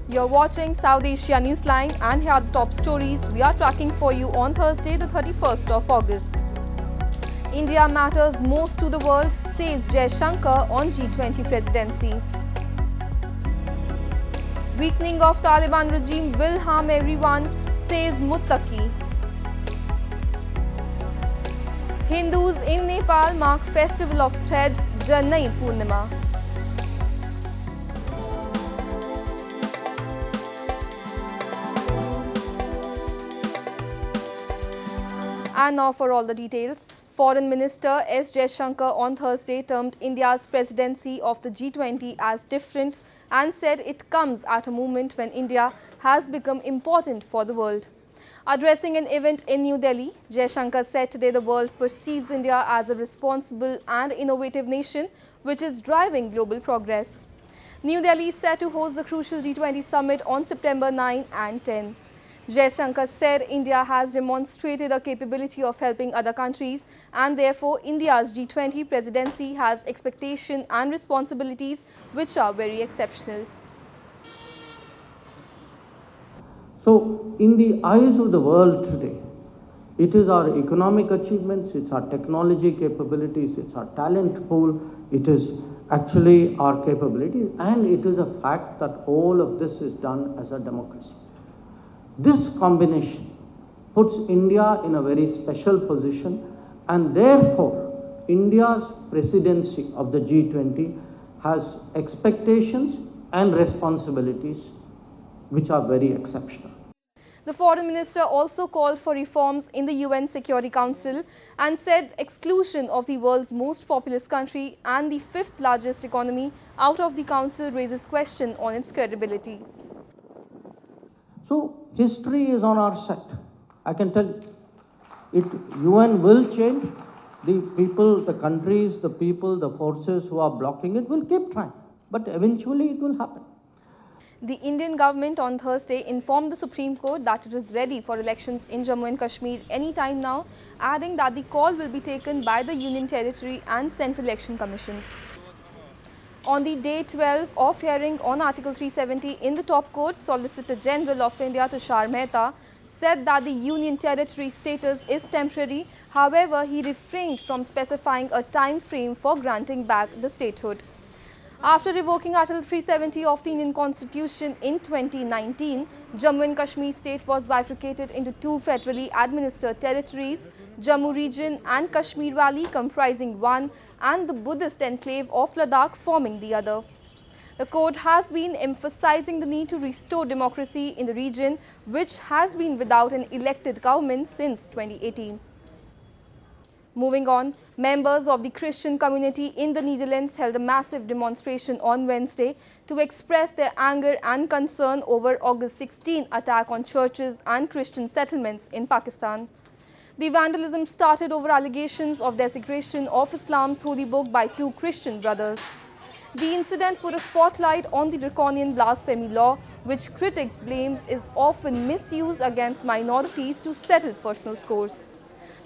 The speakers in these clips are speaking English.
You're watching South Asia Newsline and here are the top stories we are tracking for you on Thursday, the 31st of August. India matters most to the world, says Jaishankar on G20 Presidency. Weakening of Taliban regime will harm everyone, says Muttaqi. Hindus in Nepal mark Festival of Threads, Janai Purnima. And now for all the details. Foreign Minister S. Jaishankar on Thursday termed India's presidency of the G20 as different and said it comes at a moment when India has become important for the world. Addressing an event in New Delhi, Jaishankar said today the world perceives India as a responsible and innovative nation which is driving global progress. New Delhi is set to host the crucial G20 summit on September 9 and 10. Jaishankar said India has demonstrated a capability of helping other countries and therefore India's G20 presidency has expectation and responsibilities which are very exceptional. So, in the eyes of the world today, it is our economic achievements, it's our technology capabilities, it's our talent pool, it is actually our capabilities, and it is a fact that all of this is done as a democracy. This combination puts India in a very special position, and therefore India's presidency of the G20 has expectations and responsibilities which are very exceptional. The Foreign Minister also called for reforms in the UN Security Council and said exclusion of the world's most populous country and the fifth largest economy out of the Council raises question on its credibility. So, history is on our side. I can tell you, UN will change. The people, the countries, the people, the forces who are blocking it will keep trying. But eventually it will happen. The Indian government on Thursday informed the Supreme Court that it is ready for elections in Jammu and Kashmir any time now, adding that the call will be taken by the Union Territory and Central Election Commissions. On the day 12 of hearing on Article 370 in the top court, Solicitor General of India Tushar Mehta said that the Union Territory status is temporary. However, he refrained from specifying a time frame for granting back the statehood. After revoking Article 370 of the Indian Constitution in 2019, Jammu and Kashmir state was bifurcated into two federally administered territories, Jammu region and Kashmir Valley comprising one and the Buddhist enclave of Ladakh forming the other. The court has been emphasizing the need to restore democracy in the region, which has been without an elected government since 2018. Moving on, members of the Christian community in the Netherlands held a massive demonstration on Wednesday to express their anger and concern over August 16 attack on churches and Christian settlements in Pakistan. The vandalism started over allegations of desecration of Islam's holy book by two Christian brothers. The incident put a spotlight on the draconian blasphemy law, which critics blame is often misused against minorities to settle personal scores.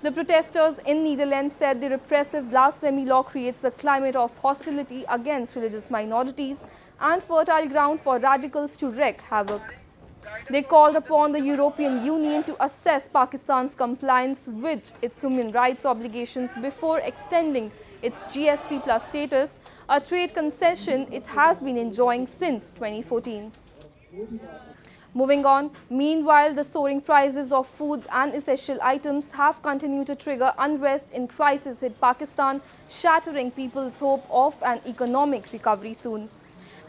The protesters in Netherlands said the repressive blasphemy law creates a climate of hostility against religious minorities and fertile ground for radicals to wreak havoc. They called upon the European Union to assess Pakistan's compliance with its human rights obligations before extending its GSP Plus status, a trade concession it has been enjoying since 2014. Moving on, meanwhile, the soaring prices of foods and essential items have continued to trigger unrest in crisis-hit Pakistan, shattering people's hope of an economic recovery soon.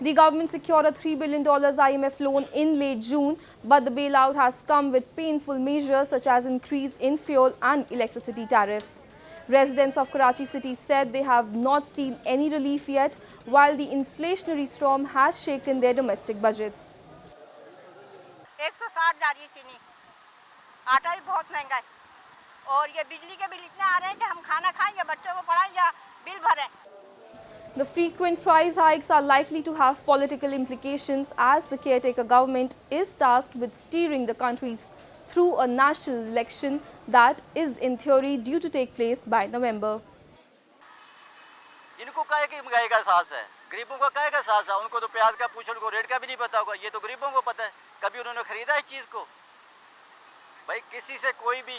The government secured a $3 billion IMF loan in late June, but the bailout has come with painful measures such as increase in fuel and electricity tariffs. Residents of Karachi city said they have not seen any relief yet, while the inflationary storm has shaken their domestic budgets. 160 जा रही है चीनी, आटा भी बहुत महंगा है और ये बिजली के बिल इतने आ रहे हैं कि हम खाना खाएंगे, बच्चों को पढ़ाएंगे, बिल भरें. The frequent price hikes are likely to have political implications as the caretaker government is tasked with steering the country through a national election that is in theory due to take place by November. इनको कहे कि महंगाई का एहसास है गरीबों का क्या का साथ है, उनको तो प्याज का पूछो, उनको रेट का भी नहीं पता होगा, ये तो गरीबों को पता है, कभी उन्होंने खरीदा इस चीज़ को। भाई किसी से कोई भी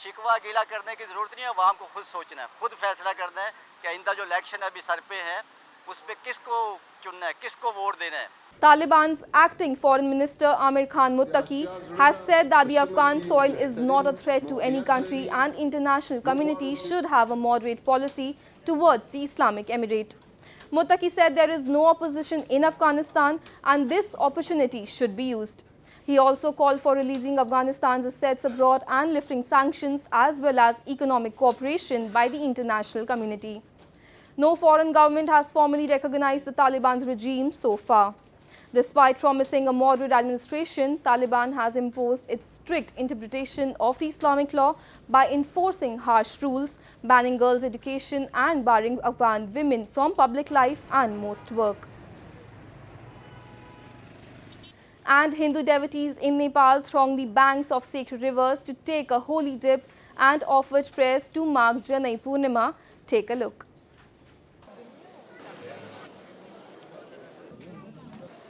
शिकवा गीला करने की ज़रूरत नहीं है, वहाँ हमको खुद सोचना है, खुद फैसला करना है कि आइंदा जो इलेक्शन अभी सर पे है उस पर किसको चुनना है, किसको वोट देना है। Taliban's acting Foreign Minister Amir Muttaqi has said that the Afghan soil is not a threat to any country and international community should have a moderate policy towards the Islamic Emirate. Muttaqi said there is no opposition in Afghanistan and this opportunity should be used. He also called for releasing Afghanistan's assets abroad and lifting sanctions as well as economic cooperation by the international community. No foreign government has formally recognized the Taliban's regime so far. Despite promising a moderate administration, Taliban has imposed its strict interpretation of the Islamic law by enforcing harsh rules, banning girls' education and barring Afghan women from public life and most work. And Hindu devotees in Nepal thronged the banks of sacred rivers to take a holy dip and offered prayers to mark Janai Purnima. Take a look.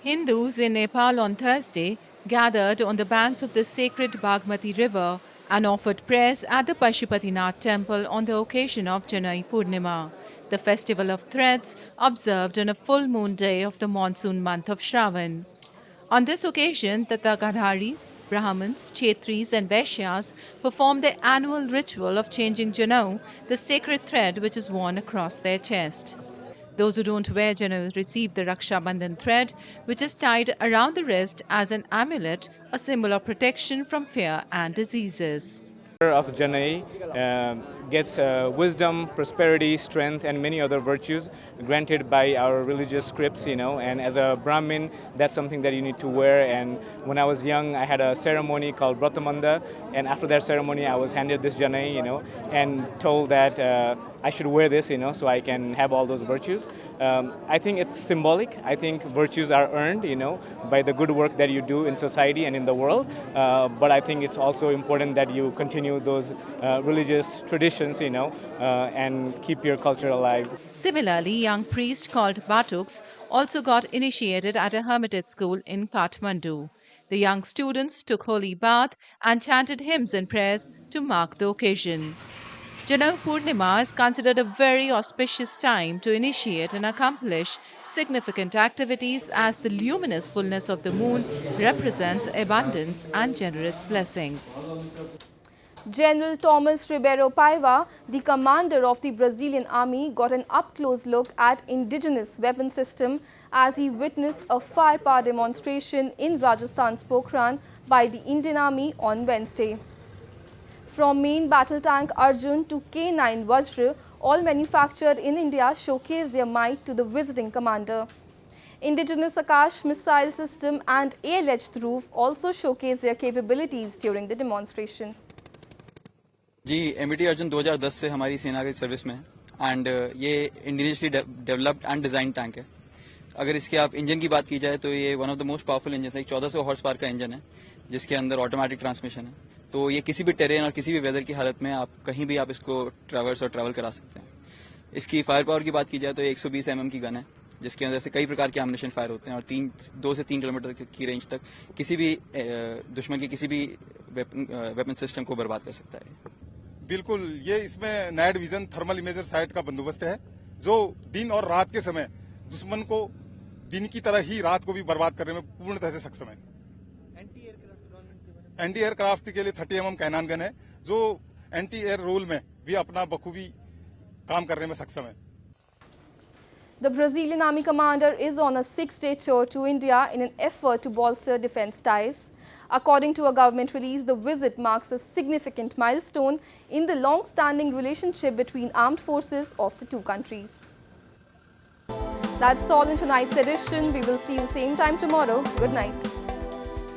Hindus in Nepal on Thursday gathered on the banks of the sacred Bagmati river and offered prayers at the Pashupatinath temple on the occasion of Janai Purnima, the festival of threads observed on a full moon day of the monsoon month of Shravan. On this occasion, the Gadharis, Brahmins, Kshetris and Vaishyas perform their annual ritual of changing Janau, the sacred thread which is worn across their chest. Those who don't wear Janau receive the Raksha Bandhan thread, which is tied around the wrist as an amulet, a symbol of protection from fear and diseases. Of Janai gets wisdom, prosperity, strength and many other virtues granted by our religious scripts, and as a Brahmin that's something that you need to wear. And when I was young I had a ceremony called Bratamanda, and after that ceremony I was handed this Janai, and told that I should wear this, so I can have all those virtues. I think it's symbolic. I think virtues are earned, by the good work that you do in society and in the world. But I think it's also important that you continue those religious traditions, and keep your culture alive. Similarly, young priest called Batuks also got initiated at a hermitage school in Kathmandu. The young students took holy bath and chanted hymns and prayers to mark the occasion. Janai Purnima is considered a very auspicious time to initiate and accomplish significant activities as the luminous fullness of the moon represents abundance and generous blessings. General Tomás Ribeiro Paiva, the commander of the Brazilian army, got an up-close look at indigenous weapon system as he witnessed a firepower demonstration in Rajasthan's Pokhran by the Indian Army on Wednesday. From main battle tank Arjun to K9 Vajra, all manufactured in India showcased their might to the visiting commander. Indigenous Akash missile system and air-ledged roof also showcased their capabilities during the demonstration. जी MET Arjun 2010 से हमारी सेना की service में है and ये indigenously developed and design tank है। अगर इसके आप इंजन की बात की जाए तो ये one of the most powerful engine है। 1400 हॉर्स पावर का इंजन है जिसके अंदर ऑटोमेटिक ट्रांसमिशन है, तो ये किसी भी टेरेन और किसी भी वेदर की हालत में आप कहीं भी आप इसको ट्रैवल करा सकते हैं। इसकी फायर पावर की बात की जाए तो 120 mm की गन है जिसके अंदर से कई प्रकार के एमिनेशन फायर होते हैं और 2 से 3 किलोमीटर की रेंज तक किसी भी दुश्मन के किसी भी वेपन सिस्टम को बर्बाद कर सकता है। बिल्कुल, ये इसमें night vision thermal imager site का बंदोबस्त है जो दिन और रात के समय दुश्मन को दिन की तरह ही रात को भी बर्बाद करने में पूर्णतः से सक्षम है। एंटी एयरक्राफ्ट के लिए 30 mm कैनन गन है जो एंटी एयर रोल में भी अपना बखूबी काम करने में सक्षम है। The Brazilian Army commander is on a 6-day tour to India in an effort to bolster defense ties. According to a government release, the visit marks a significant milestone in the long-standing relationship between armed forces of the two countries. That's all in tonight's edition. We will see you same time tomorrow. Good night.